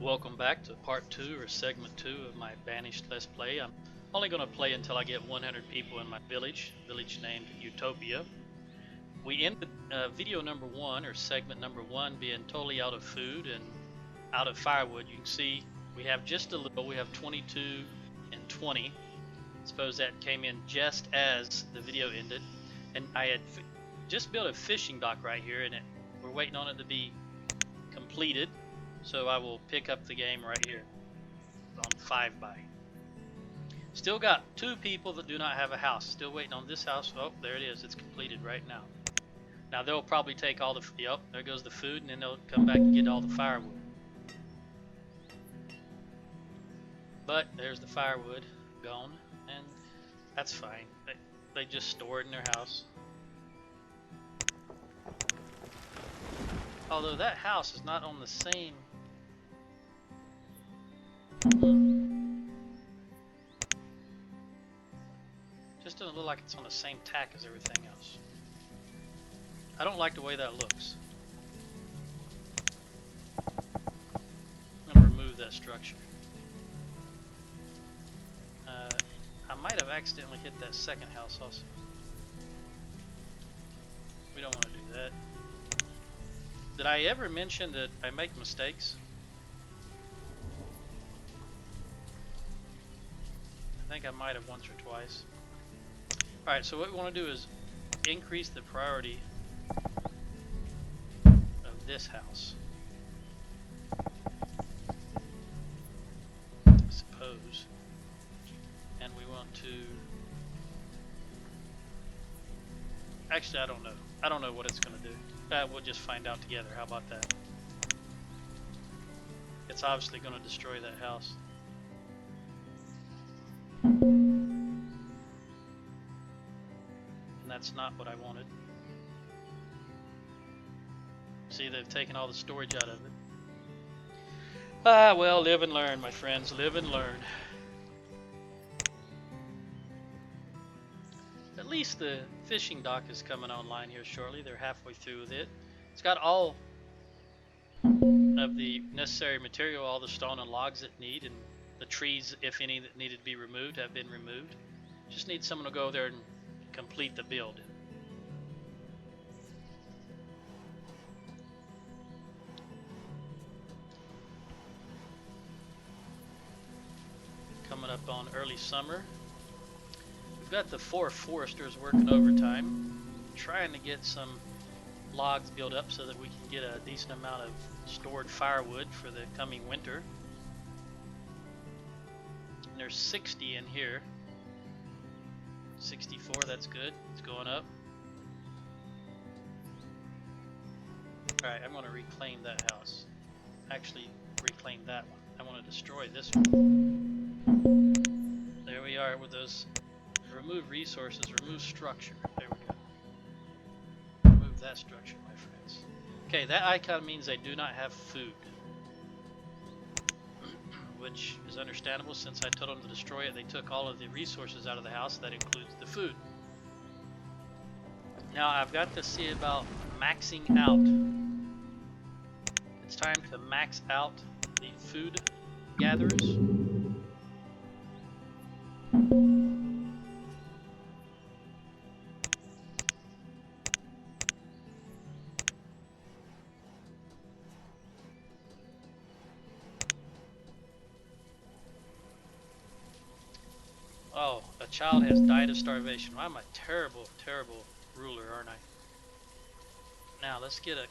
Welcome back to part 2 or segment 2 of my Banished Let's Play. I'm only going to play until I get 100 people in my village named Utopia. We ended video number 1 or segment number 1 being totally out of food and out of firewood. You can see we have just a little, we have 22 and 20. Suppose that came in just as the video ended. And I had just built a fishing dock right here, and we're waiting on it to be completed. So I will pick up the game right here on 5x. Still got 2 people that do not have a house. Still waiting on this house. Oh, there it is. It's completed right now. Now they'll probably take all the, yep, there goes the food, and then they'll come back and get all the firewood. But there's the firewood gone, and that's fine. They just store it in their house. Although that house is not on the same. Just doesn't look like it's on the same tack as everything else. I don't like the way that looks. I'm going to remove that structure. I might have accidentally hit that second house also. We don't want to do that. Did I ever mention that I make mistakes? I think I might have once or twice. Alright, so what we want to do is increase the priority of this house. I suppose. And we want to... Actually, I don't know. I don't know what it's going to do. We'll just find out together. How about that? It's obviously going to destroy that house. And that's not what I wanted. See, they've taken all the storage out of it. Ah, well, live and learn, my friends. Live and learn. At least the fishing dock is coming online here shortly. They're halfway through with it. It's got all of the necessary material, all the stone and logs that need, and the trees, if any, that needed to be removed have been removed. Just need someone to go there and complete the build. Coming up on early summer. We've got the 4 foresters working overtime, trying to get some logs built up so that we can get a decent amount of stored firewood for the coming winter. And there's 60 in here. 64, that's good. It's going up. Alright, I'm going to reclaim that house. Actually, reclaim that one. I want to destroy this one. There we are with those. Remove resources, remove structure. There we go. Remove that structure, my friends. Okay, that icon means they do not have food. Which is understandable since I told them to destroy it. They took all of the resources out of the house. That includes the food. Now I've got to see about maxing out. It's time to max out the food gatherers. Oh, a child has died of starvation. I'm a terrible, terrible ruler, aren't I? Now, let's get a...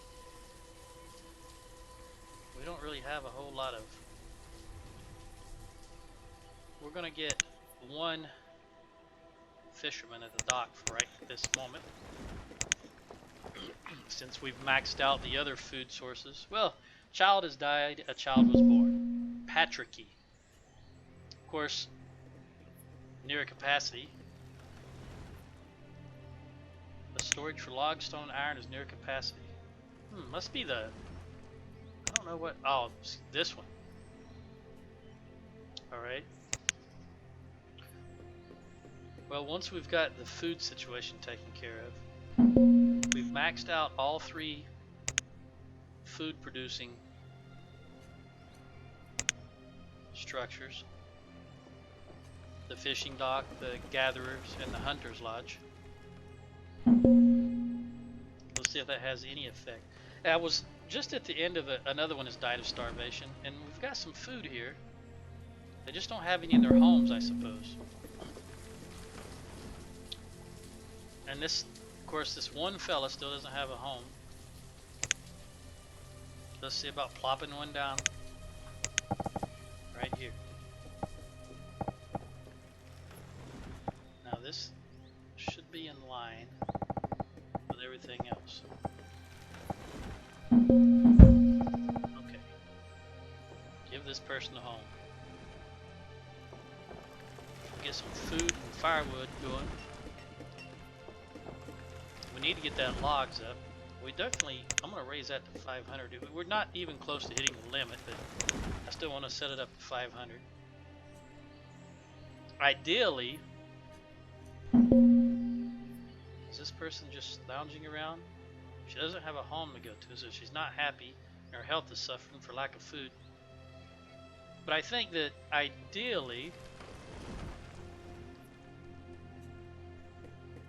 We don't really have a whole lot of... We're going to get 1 fisherman at the dock for right this moment. Since we've maxed out the other food sources. Well, child has died, a child was born. Patricky. Of course... near capacity. The storage for log, stone, iron is near capacity. Must be the... I don't know what... Oh, this one. Alright. Well, once we've got the food situation taken care of, we've maxed out all 3 food producing structures. The fishing dock, the gatherers, and the hunter's lodge. Let's see if that has any effect. I was just at the end of another one has died of starvation, and we've got some food here. They just don't have any in their homes, I suppose. And this, of course, this one fella still doesn't have a home. Let's see about plopping one down right here. Now this should be in line with everything else. Okay. Give this person a home. Get some food and firewood going. We need to get that logs up. We definitely, I'm going to raise that to 500. We're not even close to hitting the limit, but I still want to set it up to 500. Ideally, is this person just lounging around? She doesn't have a home to go to, so she's not happy, and her health is suffering for lack of food. But I think that ideally,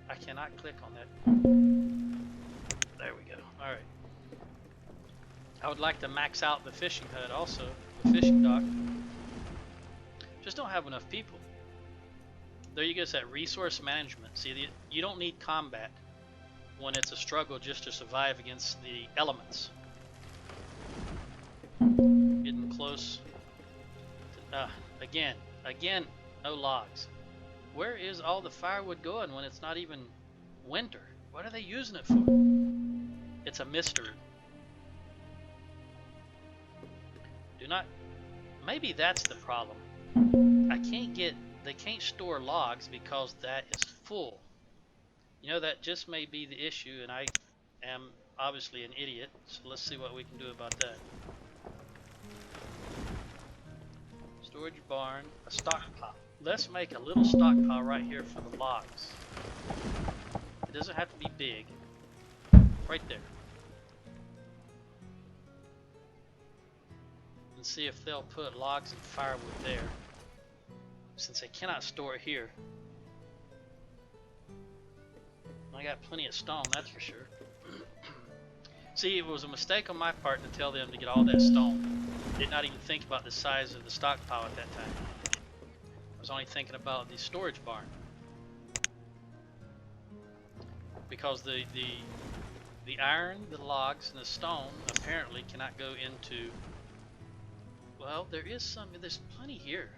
I cannot click on that. There we go. Alright. I would like to max out the fishing hut also, the fishing dock. Just don't have enough people. There you go, it's that resource management. See, you don't need combat when it's a struggle just to survive against the elements. Getting close. Again, no logs. Where is all the firewood going when it's not even winter? What are they using it for? It's a mystery. Maybe that's the problem. They can't store logs because that is full. You know, that just may be the issue, and I am obviously an idiot, so let's see what we can do about that. Storage barn, a stockpile. Let's make a little stockpile right here for the logs. It doesn't have to be big. Right there. And see if they'll put logs and firewood there, since they cannot store it here. I got plenty of stone, that's for sure. See, it was a mistake on my part to tell them to get all that stone. Did not even think about the size of the stockpile at that time. I was only thinking about the storage barn. Because the iron, the logs, and the stone apparently cannot go into... Well, there's plenty here.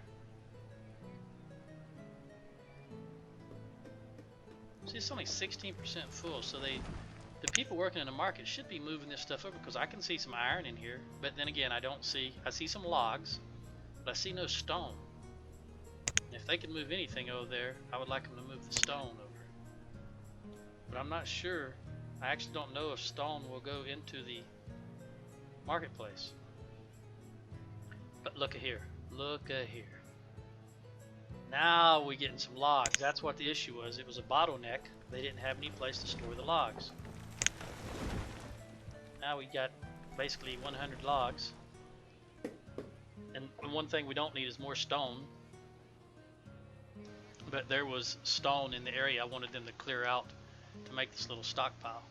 See, it's only 16% full, so the people working in the market should be moving this stuff over, because I can see some iron in here, but then again, I see some logs, but I see no stone. And if they can move anything over there, I would like them to move the stone over. But I'm not sure. I actually don't know if stone will go into the marketplace. But look at here. Look at here. Now we're getting some logs. That's what the issue was. It was a bottleneck. They didn't have any place to store the logs. Now we got basically 100 logs. And one thing we don't need is more stone. But there was stone in the area I wanted them to clear out to make this little stockpile.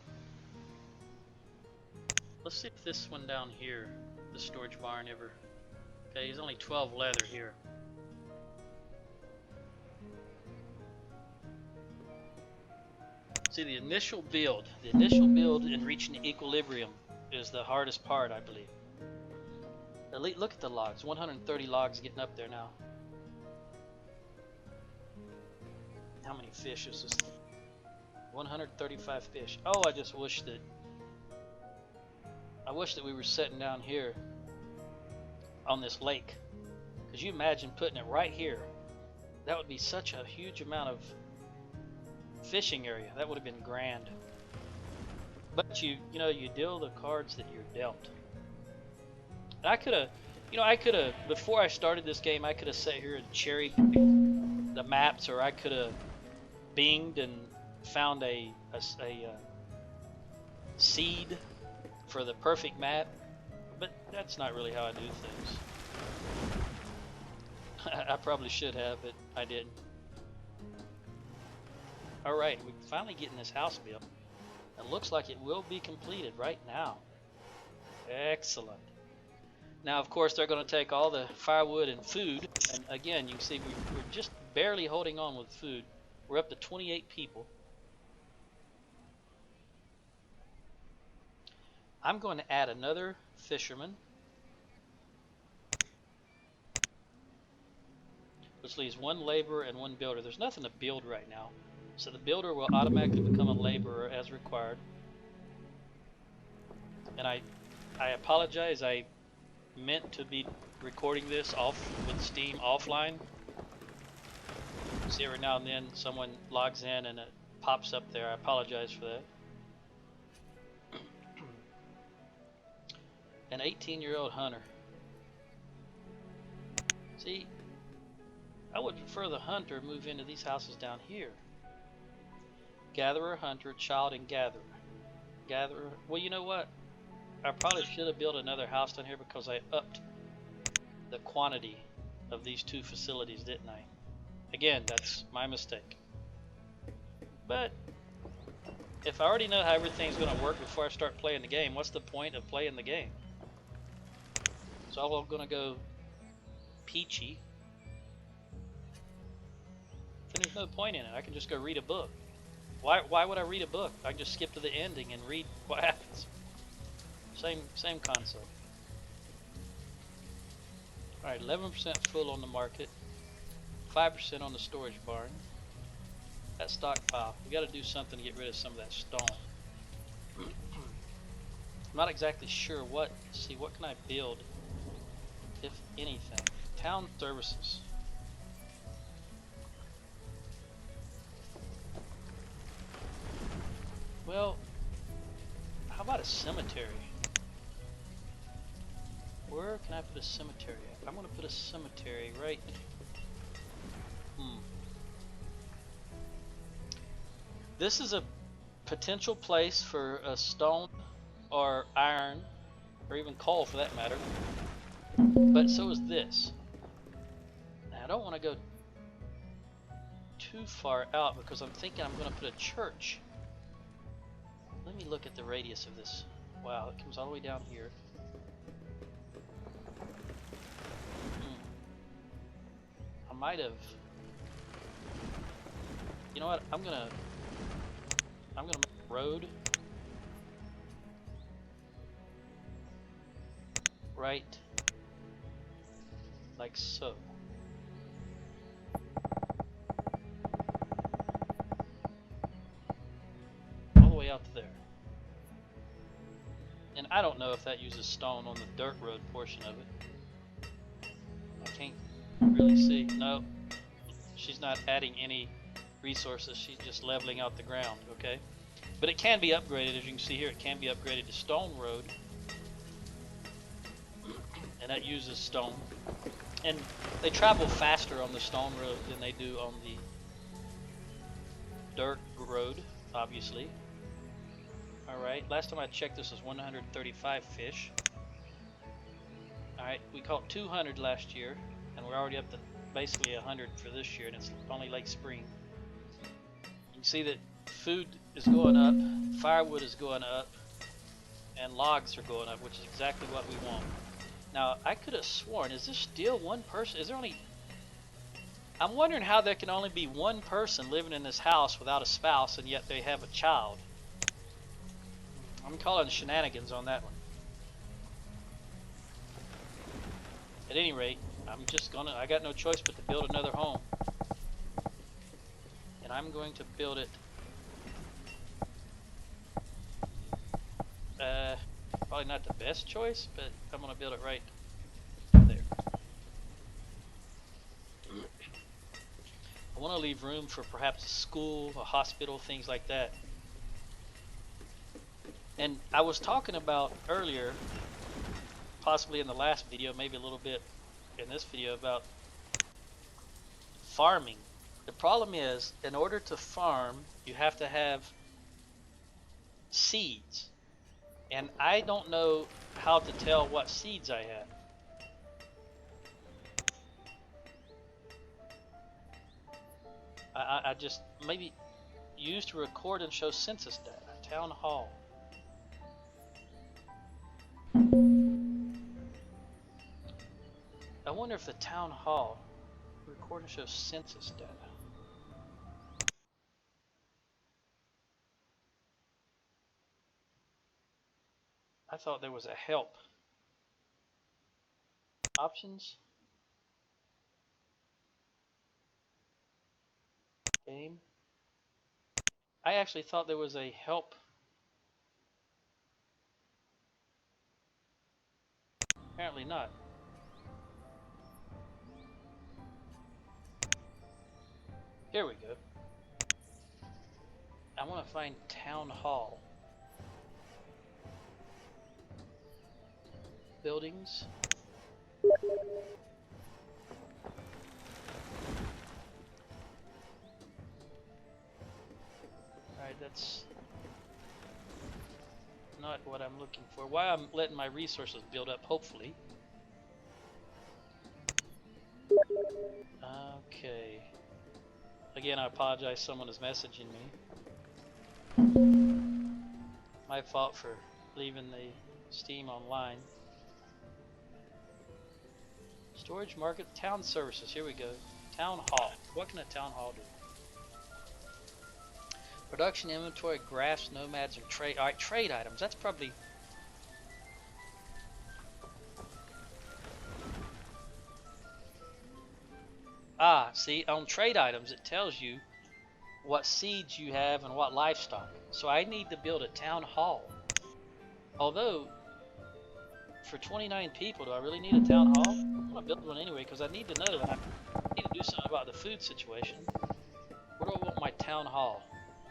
Let's see if this one down here, the storage barn, ever... Okay, he's only 12 leather here. See, the initial build in reaching equilibrium is the hardest part, I believe. Look at the logs, 130 logs getting up there now. How many fish is this thing? 135 fish. Oh, I just wish that we were sitting down here on this lake. Could you imagine putting it right here? That would be such a huge amount of fishing area. That would have been grand. But you deal the cards that you're dealt. And I could have, before I started this game, I could have sat here and cherry picked the maps, or I could have binged and found a seed for the perfect map. But that's not really how I do things. I probably should have, but I didn't. Alright, we're finally getting this house built. It looks like it will be completed right now. Excellent. Now, of course, they're going to take all the firewood and food. And again, you can see we're just barely holding on with food. We're up to 28 people. I'm going to add another fisherman, which leaves one laborer and one builder. There's nothing to build right now, so the builder will automatically become a laborer as required. And I apologize, I meant to be recording this off with Steam offline. See, every now and then someone logs in and it pops up there. I apologize for that. An 18-year-old hunter. See, I would prefer the hunter move into these houses down here. Gatherer, hunter, child, and gatherer. Gatherer. Well, you know what? I probably should have built another house down here because I upped the quantity of these two facilities, didn't I? Again, that's my mistake. But if I already know how everything's going to work before I start playing the game, what's the point of playing the game? So I'm going to go peachy. Then there's no point in it. I can just go read a book. Why would I read a book? I can just skip to the ending and read what happens. Same concept. Alright, 11% full on the market. 5% on the storage barn. That stockpile. We got to do something to get rid of some of that stone. I'm not exactly sure what. See, what can I build, if anything? Town services. Well, how about a cemetery? Where can I put a cemetery at? I'm going to put a cemetery right. This is a potential place for a stone or iron, or even coal for that matter. But so is this. Now, I don't want to go too far out because I'm thinking I'm going to put a church. Let me look at the radius of this. Wow, it comes all the way down here. I might have. You know what? I'm gonna make a road right like so. All the way out to there. And I don't know if that uses stone on the dirt road portion of it. I can't really see. No, she's not adding any resources. She's just leveling out the ground, okay? But it can be upgraded, as you can see here. It can be upgraded to stone road. And that uses stone. And they travel faster on the stone road than they do on the dirt road, obviously. Alright, last time I checked this was 135 fish. Alright, we caught 200 last year, and we're already up to basically 100 for this year, and it's only late spring. You can see that food is going up, firewood is going up, and logs are going up, which is exactly what we want. Now, I could have sworn, is this still one person? Is there only... I'm wondering how there can only be one person living in this house without a spouse, and yet they have a child. I'm calling shenanigans on that one. At any rate, I got no choice but to build another home. And I'm going to build it, probably not the best choice, but I'm going to build it right there. I want to leave room for perhaps a school, a hospital, things like that. And I was talking about earlier, possibly in the last video, maybe a little bit in this video, about farming. The problem is, in order to farm, you have to have seeds. And I don't know how to tell what seeds I have. I just maybe used to record and show census data. Town hall. I wonder if the town hall record and show census data. I thought there was a help. Options. Game. I actually thought there was a help. Apparently not. Here we go. I want to find town hall. Buildings. Alright, that's not what I'm looking for. Why I'm letting my resources build up, hopefully. Okay. Again, I apologize, someone is messaging me. My fault for leaving the Steam online. Storage market, town services, here we go. Town hall. What can a town hall do? Production, inventory, graphs, nomads, and trade. Alright, trade items. That's probably... Ah, see, on trade items it tells you what seeds you have and what livestock. So I need to build a town hall. Although, for 29 people, do I really need a town hall? I'm going to build one anyway because I need to know, and I need to do something about the food situation. Where do I want my town hall?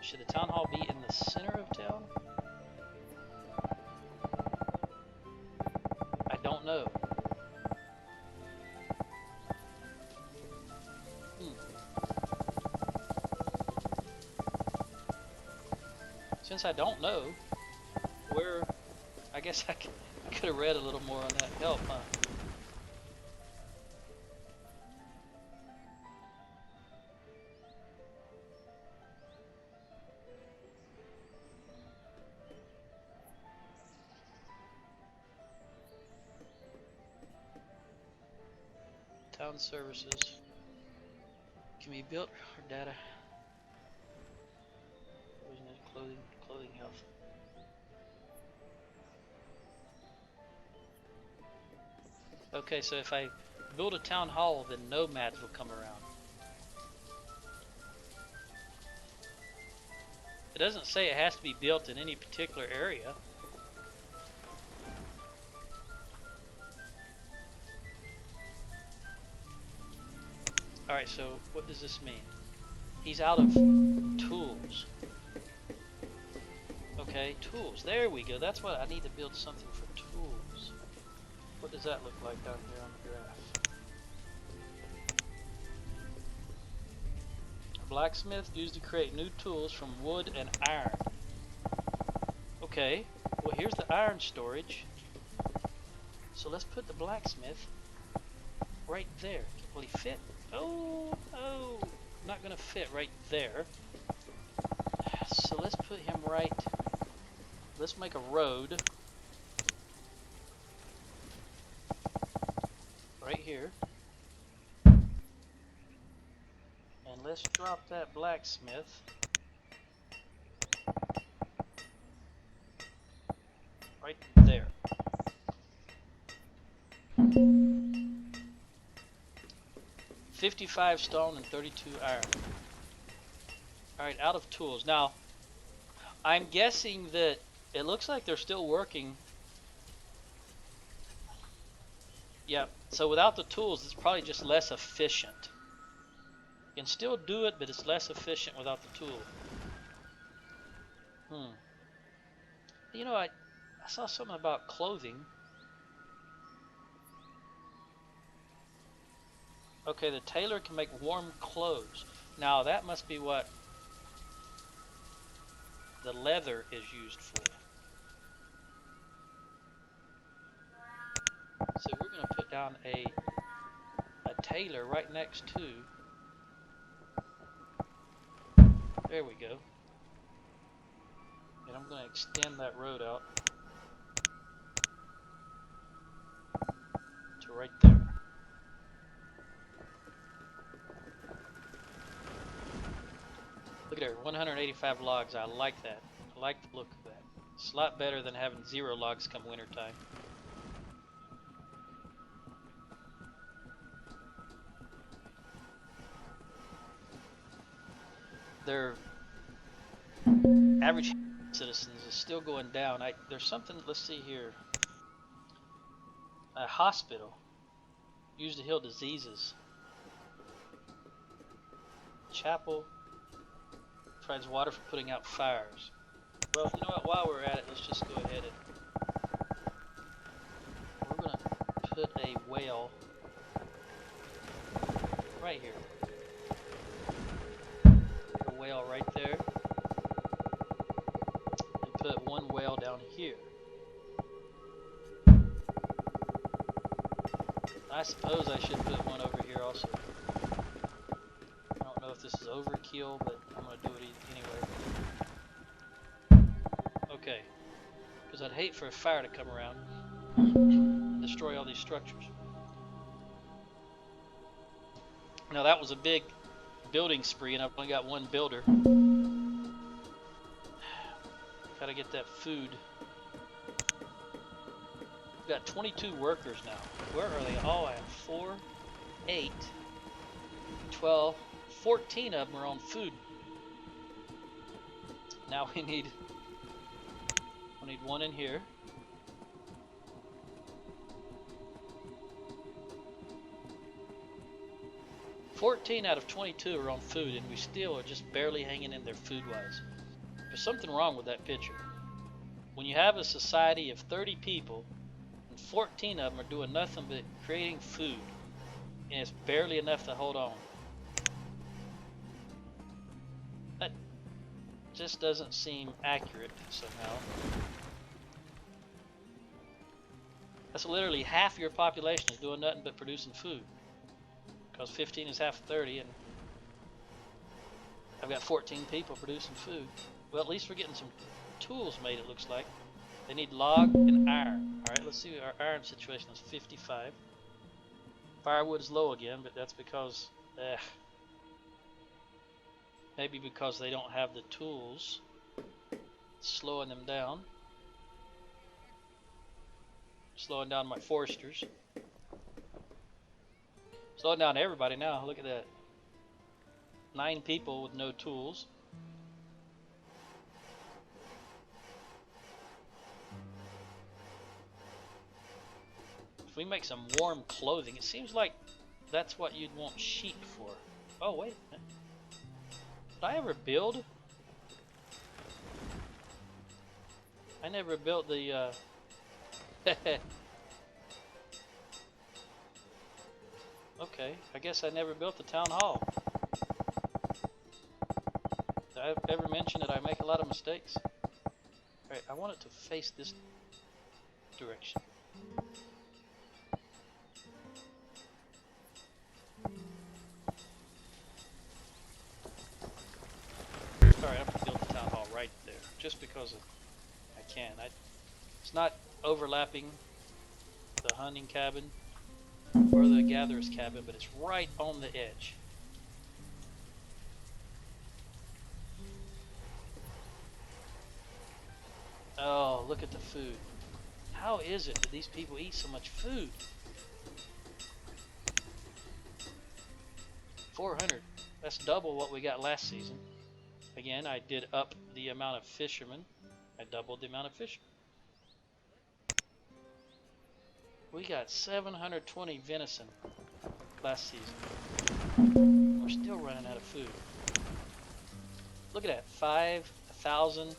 Should the town hall be in the center of town? I don't know. Since I don't know, where... I guess I could have read a little more on that help, huh? Town services can be built or data. Clothing, health. Okay, so if I build a town hall, then nomads will come around. It doesn't say it has to be built in any particular area. Alright, so what does this mean? He's out of tools. Okay, tools. There we go. That's what I need to build something for tools. What does that look like down here on the graph? A blacksmith used to create new tools from wood and iron. Okay, well here's the iron storage. So let's put the blacksmith right there. Will he fit? Oh, not gonna fit right there. So let's put him right, let's make a road right here. And let's drop that blacksmith right there. $55 stone and 32 iron. Alright, out of tools. Now, I'm guessing that it looks like they're still working. Yeah, so without the tools, it's probably just less efficient. You can still do it, but it's less efficient without the tool. You know, I saw something about clothing. Okay, the tailor can make warm clothes. Now that must be what the leather is used for. So we're going to put down a tailor right next to There we go. And I'm going to extend that road out to right there. Look at there, 185 logs. I like that. I like the look of that. It's a lot better than having 0 logs come wintertime. Their average citizens is still going down. There's something, let's see here. A hospital used to heal diseases. Chapel provides water for putting out fires. Well, you know what, while we're at it, let's just go ahead and we're going to put a well right here. A well right there. And put one well down here. I suppose I should put one over here also. I don't know if this is overkill, but I'm going to do it anyway. Okay. Because I'd hate for a fire to come around and destroy all these structures. Now that was a big building spree, and I've only got one builder. Gotta get that food. We've got 22 workers now. Where are they all at? 4, 8, 12, 14 of them are on food. Now we need one in here. "14 out of 22 are on food, and we still are just barely hanging in there food-wise. There's something wrong with that picture. When you have a society of 30 people, and 14 of them are doing nothing but creating food, and it's barely enough to hold on. That just doesn't seem accurate somehow. That's literally half your population is doing nothing but producing food. Because 15 is half of 30, and I've got 14 people producing food. Well, at least we're getting some tools made, it looks like. They need log and iron. Alright, let's see, our iron situation is 55. Firewood's low again, but that's because, maybe because they don't have the tools. It's slowing them down. Slowing down my foresters. Slowing down everybody now, look at that. 9 people with no tools. If we make some warm clothing, it seems like that's what you'd want sheep for. Oh, wait a minute. Did I ever build? I never built the, Okay, I guess I never built the town hall. Did I ever mention that I make a lot of mistakes? Alright, I want it to face this direction. Alright, I'm gonna build the town hall right there, just because I can. It's not overlapping the hunting cabin or the gatherer's cabin, but it's right on the edge. Oh, look at the food. How is it that these people eat so much food? 400. That's double what we got last season. Again, I did up the amount of fishermen. I doubled the amount of fishermen. We got 720 venison last season. We're still running out of food. Look at that. 5,000,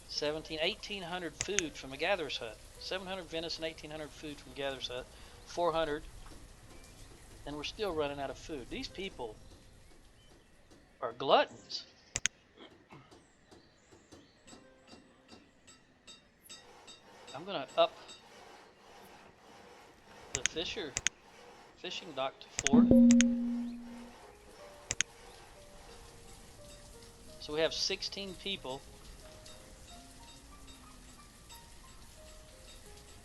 17, 1,800 food from a gatherer's hut. 700 venison, 1,800 food from a gatherer's hut. 400. And we're still running out of food. These people are gluttons. I'm going to up the fishing dock to 4. So we have 16 people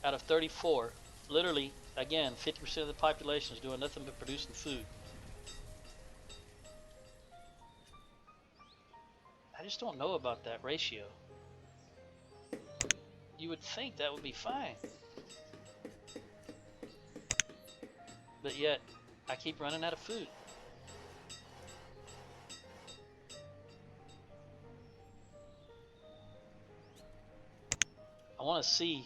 out of 34. Literally, again, 50% of the population is doing nothing but producing food. I just don't know about that ratio. You would think that would be fine. But yet, I keep running out of food. I want to see.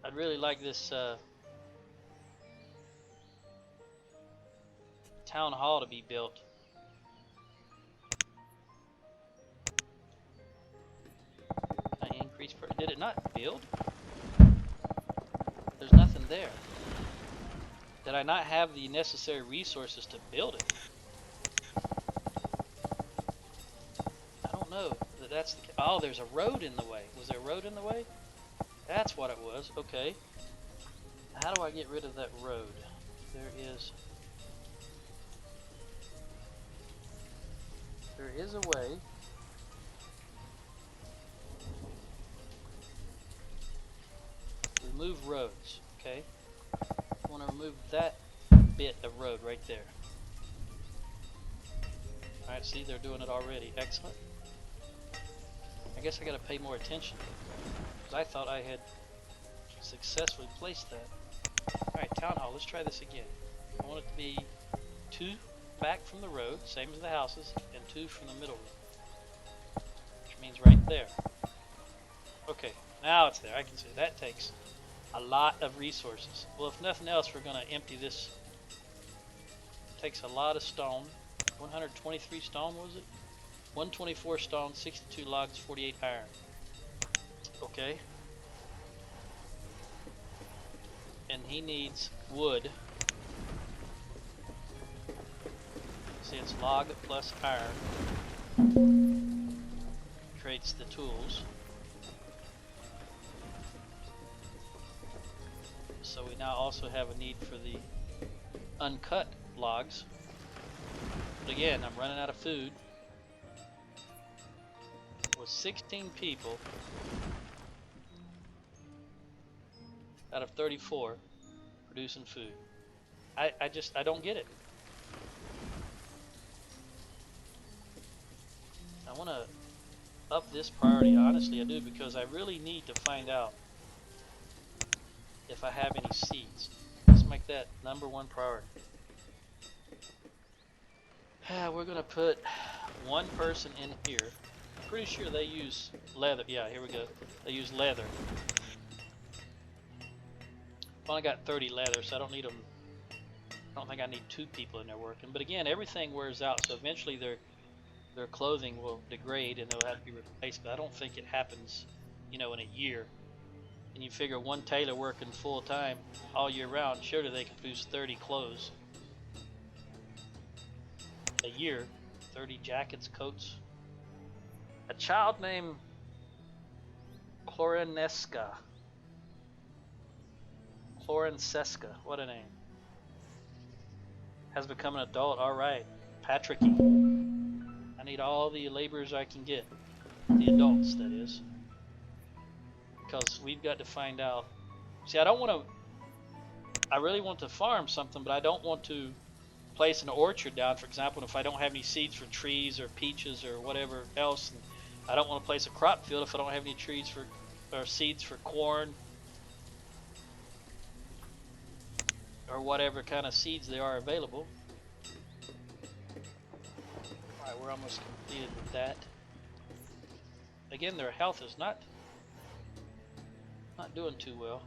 I'd really like this town hall to be built. I increase. Did it not build? There's nothing there. Did I not have the necessary resources to build it? I don't know. That's the, oh, there's a road in the way. Was there a road in the way? That's what it was. Okay. How do I get rid of that road? There is a way. Remove roads. Okay. I want to remove that bit of road right there. Alright, see, they're doing it already. Excellent. I guess I gotta pay more attention, because I thought I had successfully placed that. Alright, town hall, let's try this again. I want it to be 2 back from the road, same as the houses, and 2 from the middle road. Which means right there. Okay, now it's there. I can see that takes a lot of resources. Well, if nothing else, we're going to empty this. It takes a lot of stone. 123 stone, was it? 124 stone, 62 logs, 48 iron. Okay. And he needs wood. See, it's log plus iron. Creates the tools. So we now also have a need for the uncut logs. But again, I'm running out of food. With 16 people out of 34 producing food. I don't get it. I want to up this priority, honestly I do, because I really need to find out if I have any seeds. Let's make that #1 priority. We're going to put one person in here. I'm pretty sure they use leather. Yeah, here we go. They use leather. I've only got 30 leather, so I don't need them. I don't think I need 2 people in there working. But again, everything wears out, so eventually their clothing will degrade and they'll have to be replaced. But I don't think it happens, in a year. And you figure one tailor working full time all year round, surely they can produce 30 clothes a year. 30 jackets, coats. A child named Clorenseska, what a name, has become an adult. Alright, Patricky. I need all the laborers I can get. The adults, that is. Because we've got to find out. See, I really want to farm something, but I don't want to place an orchard down, for example, if I don't have any seeds for trees or peaches or whatever else. And I don't want to place a crop field if I don't have any trees or seeds for corn or whatever kind of seeds there are available. Alright, we're almost completed with that. Again, their health is not doing too well.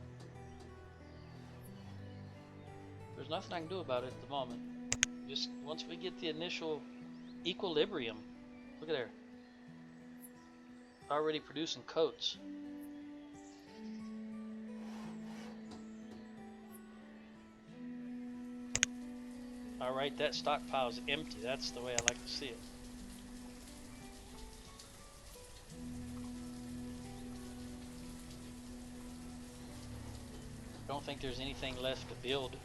There's nothing I can do about it at the moment. Just once we get the initial equilibrium. Look at there. Already producing coats. Alright, that stockpile is empty. That's the way I like to see it. I don't think there's anything left to build.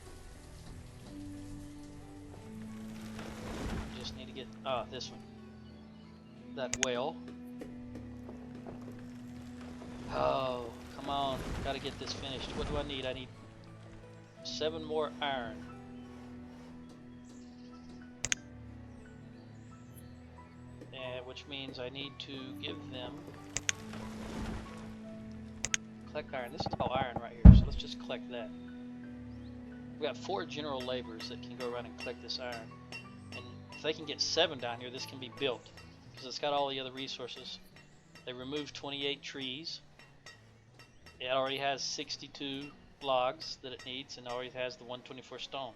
just need to get this one. That well. Oh, come on. Gotta get this finished. What do I need? I need 7 more iron. And which means I need to give them collect iron. This is all iron right here, so let's just collect that. We got 4 general laborers that can go around and collect this iron. And if they can get 7 down here, this can be built because it's got all the other resources. They removed 28 trees. It already has 62 logs that it needs, and already has the 124 stone.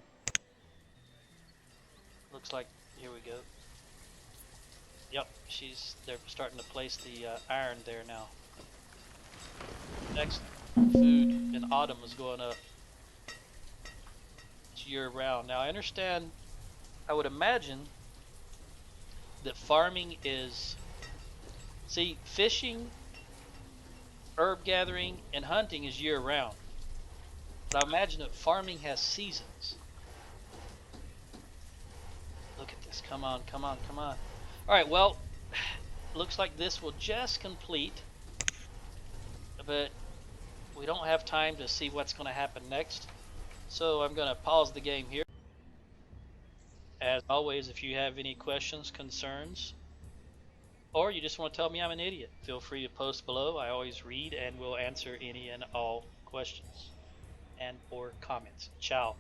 Looks like, here we go. Yep, they're starting to place the iron there now. Next, food in autumn is going up. It's year round. Now I understand, I would imagine that farming is, see, fishing, herb gathering, and hunting is year round. But I imagine that farming has seasons. Look at this, come on, come on, come on. Alright, well, looks like this will just complete, but we don't have time to see what's going to happen next. So I'm going to pause the game here. As always, if you have any questions, concerns, or you just want to tell me I'm an idiot, feel free to post below. I always read and will answer any and all questions and or comments. Ciao.